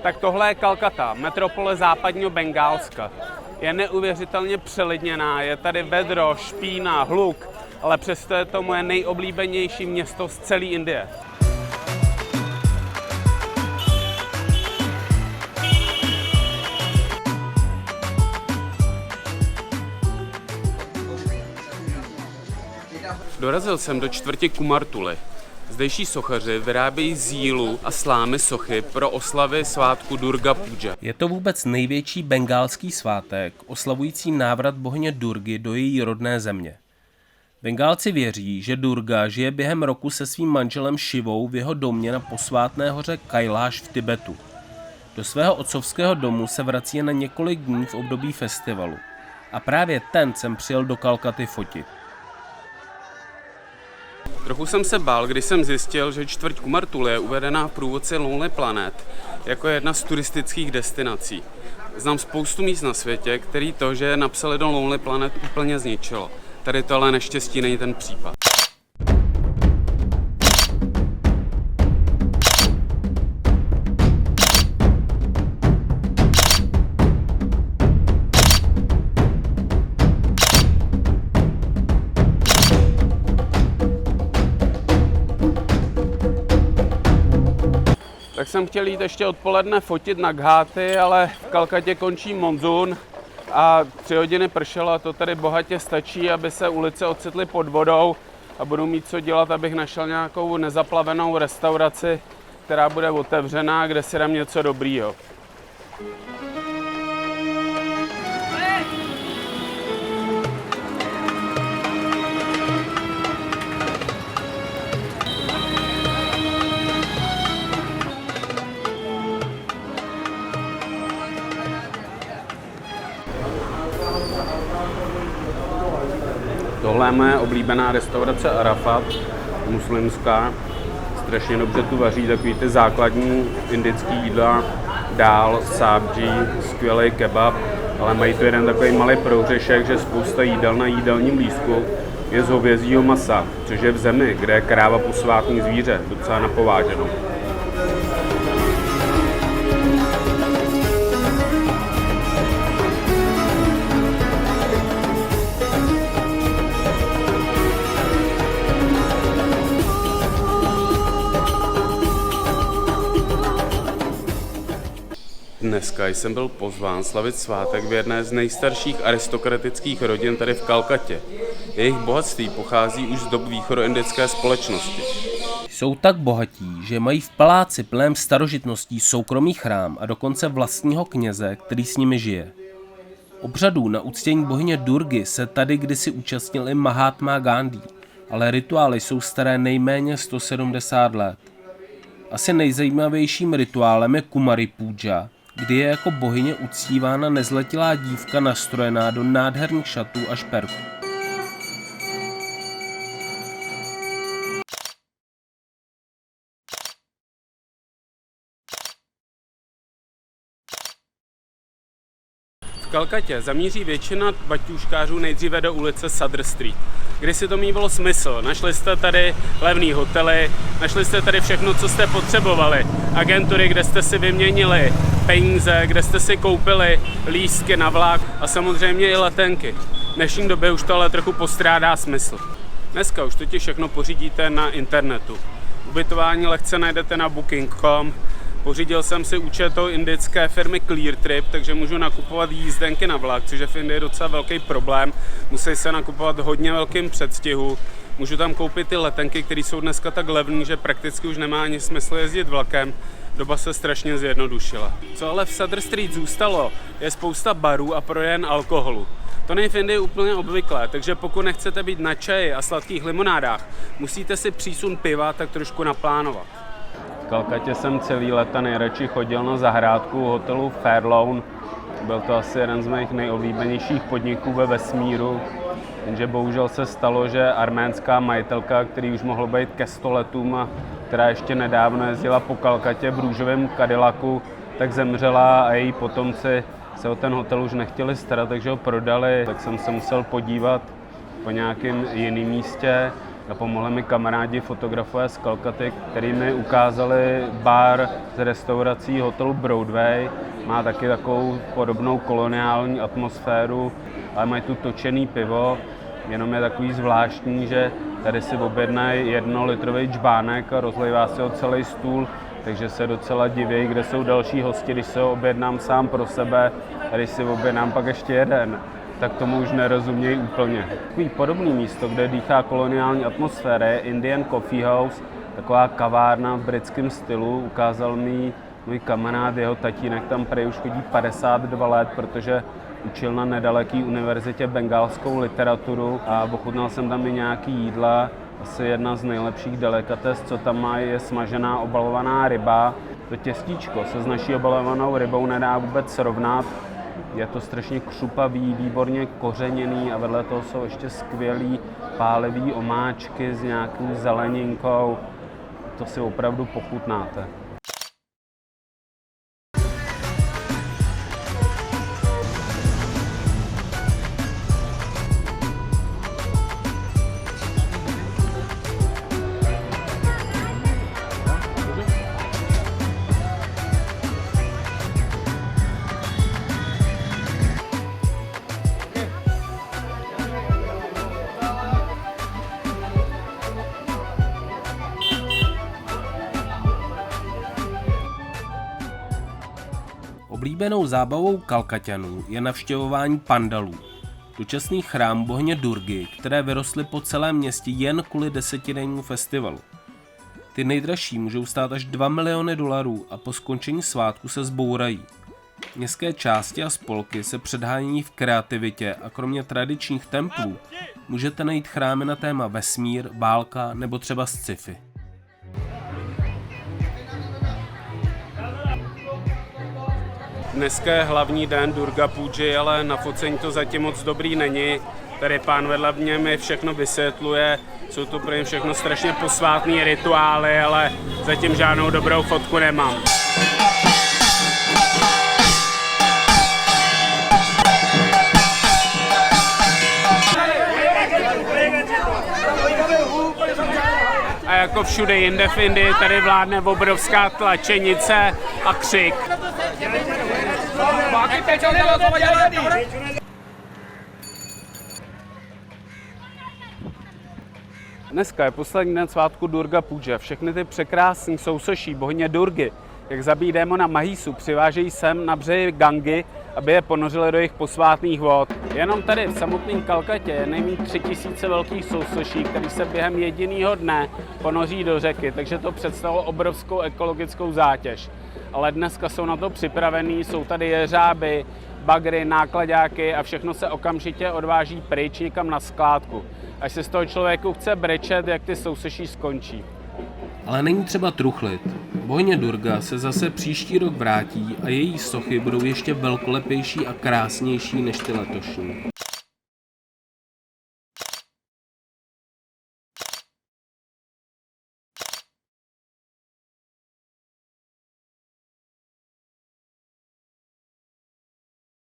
Tak tohle je Kalkata, metropole západního Bengálska. Je neuvěřitelně přelidněná, je tady vedro, špína, hluk, ale přesto je to moje nejoblíbenější město z celé Indie. Dorazil jsem do čtvrti Kumartuli. Zdejší sochaři vyrábějí z jílu a slámy sochy pro oslavy svátku Durga Puja. Je to vůbec největší bengálský svátek, oslavující návrat bohyně Durgy do její rodné země. Bengálci věří, že Durga žije během roku se svým manželem Šivou v jeho domě na posvátné hoře Kailáš v Tibetu. Do svého otcovského domu se vrací jen na několik dní v období festivalu. A právě ten jsem přijel do Kalkaty fotit. Trochu jsem se bál, když jsem zjistil, že čtvrť Kumartuli je uvedená v průvodci Lonely Planet jako jedna z turistických destinací. Znám spoustu míst na světě, který to, že napsali do Lonely Planet, úplně zničilo. Tady to ale naštěstí není ten případ. Tak jsem chtěl jít ještě odpoledne fotit na Gháty, ale v Kalkatě končí monzun a 3 hodiny pršelo a to tady bohatě stačí, aby se ulice ocitly pod vodou a budu mít co dělat, abych našel nějakou nezaplavenou restauraci, která bude otevřená, kde si dám něco dobrýho. Tohle je moje oblíbená restaurace Arafat, muslimská. Strašně dobře tu vaří takový ty základní indický jídla, dál, sábdží, skvělý kebab, ale mají tu jeden takový malý prohřešek, že spousta jídel na jídelním lístku je z hovězího masa, což je v zemi, kde je kráva posvátný zvíře, docela napováženou. Dneska jsem byl pozván slavit svátek v jedné z nejstarších aristokratických rodin tady v Kalkatě. Jejich bohatství pochází už z dob východoindické společnosti. Jsou tak bohatí, že mají v paláci plném starožitností soukromý chrám a dokonce vlastního kněze, který s nimi žije. Obřadů na uctění bohyně Durgy se tady kdysi účastnil i Mahatma Gandhi, ale rituály jsou staré nejméně 170 let. Asi nejzajímavějším rituálem je Kumari Puja, kdy je jako bohyně uctívána nezletilá dívka nastrojená do nádherných šatů a šperků. V Kalkatě zamíří většina baťůžkářů nejdříve do ulice Sadr Street. Když si to mívalo smysl, našli jste tady levný hotely, našli jste tady všechno, co jste potřebovali. Agentury, kde jste si vyměnili peníze, kde jste si koupili lístky na vlak a samozřejmě i letenky. V dnešní době už to ale trochu postrádá smysl. Dneska už totiž všechno pořídíte na internetu. Ubytování lehce najdete na booking.com. Pořídil jsem si účet od indické firmy Cleartrip, takže můžu nakupovat jízdenky na vlak, což je v Indii docela velký problém. Musí se nakupovat hodně velkým předstihu. Můžu tam koupit ty letenky, které jsou dneska tak levné, že prakticky už nemá ani smysl jezdit vlakem. Doba se strašně zjednodušila. Co ale v Sadr Street zůstalo, je spousta barů a prodejen alkoholu. To není v Indii úplně obvyklé, takže pokud nechcete být na čaji a sladkých limonádách, musíte si přísun piva tak trošku naplánovat. V Kalkatě jsem celý léta nejradši chodil na zahrádku hotelu Fairlawn. Byl to asi jeden z mých nejoblíbenějších podniků ve vesmíru. Jenže bohužel se stalo, že arménská majitelka, který už mohl být ke 100 letům a která ještě nedávno jezdila po Kalkatě v růžovém Cadillacu, tak zemřela a její potomci se o ten hotel už nechtěli starat, takže ho prodali. Tak jsem se musel podívat po nějakém jiném místě. a pomohli mi kamarádi fotografové z Kalkaty, který mi ukázali bar z restaurací hotelu Broadway. Má taky takovou podobnou koloniální atmosféru, ale mají tu točený pivo, jenom je takový zvláštní, že tady si objednají 1litrový džbánek a rozlejvá si ho celý stůl, takže se docela diví, kde jsou další hosti, když se ho objednám sám pro sebe a když si objednám pak ještě jeden, tak tomu už nerozumějí úplně. Takový podobný místo, kde dýchá koloniální atmosféra, je Indian Coffee House, taková kavárna v britském stylu. Ukázal mi můj kamarád, jeho tatínek tam prej už chodí 52 let, protože učil na nedaleké univerzitě bengálskou literaturu a ochutnal jsem tam i nějaký jídla. Asi jedna z nejlepších delikates, co tam má, je smažená obalovaná ryba. To těstíčko se s naší obalovanou rybou nedá vůbec srovnat. Je to strašně křupavý, výborně kořeněný a vedle toho jsou ještě skvělý pálivý omáčky s nějakou zeleninkou. To si opravdu pochutnáte. Oblíbenou zábavou Kalkaťanů je navštěvování pandalů, dočasný chrám bohyně Durgy, které vyrostly po celém městě jen kvůli 10dennímu festivalu. Ty nejdražší můžou stát až $2 miliony a po skončení svátku se zbourají. Městské části a spolky se předhání v kreativitě a kromě tradičních templů můžete najít chrámy na téma vesmír, válka nebo třeba sci-fi. Dneska je hlavní den Durga Púji, ale na focení to zatím moc dobrý není. Tady pán vedle mě mi všechno vysvětluje, jsou to pro ně všechno strašně posvátné rituály, ale zatím žádnou dobrou fotku nemám. A jako všude jinde v Indii, tady vládne obrovská tlačenice a křik. Dneska je poslední den svátku Durga Púja. Všechny ty překrásné sousoší bohyně Durgy, jak zabíjí démona Mahísu, přivážejí sem na břehy Gangy, aby je ponořili do jejich posvátných vod. Jenom tady v samotném Kalkatě je nejméně 3000 velkých sousoší, které se během jediného dne ponoří do řeky, takže to představilo obrovskou ekologickou zátěž. Ale dneska jsou na to připravení, jsou tady jeřáby, bagry, nákladáky a všechno se okamžitě odváží pryč někam na skládku. Až se z toho člověku chce brečet, jak ty sousoší skončí. Ale není třeba truchlit. Bohyně Durga se zase příští rok vrátí a její sochy budou ještě velkolepější a krásnější než ty letošní.